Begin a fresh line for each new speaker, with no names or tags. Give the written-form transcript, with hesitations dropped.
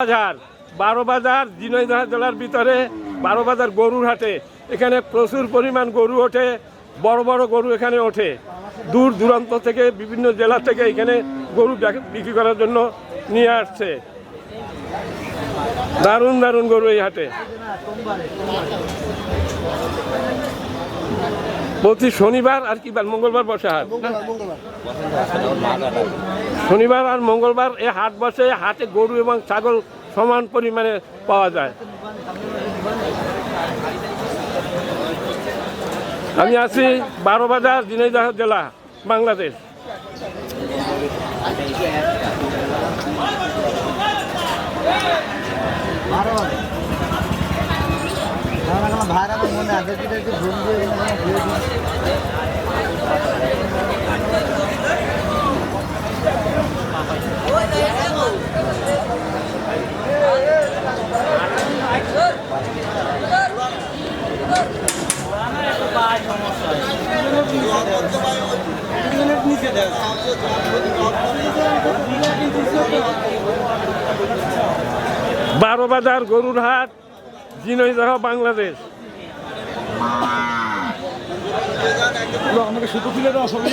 বাজার 12 বাজার ঝিনাইদহ জেলার ভিতরে 12 বাজার গরুর হাটে। এখানে প্রচুর পরিমাণ গরু ওঠে, বড় বড় গরু এখানে ওঠে। দূর দূরান্ত থেকে বিভিন্ন জেলা থেকে এখানে গরু বিক্রি করার জন্য নিয়ে আসছে। দারুণ দারুণ গরু এই হাটে। প্রতি শনিবার আর কি বার মঙ্গলবার বসে হাট। শনিবার আর মঙ্গলবার এই হাট বসে। হাটে গরু এবং ছাগল সমান পরিমাণে পাওয়া যায়। আমি আছি 12 বাজার ঝিনাইদহ জেলা, বাংলাদেশ। বারো বাজার গরুর হাট, ঝিনাইদহ, বাংলাদেশ।
আমাকে সুতো তুলে দেওয়া সবই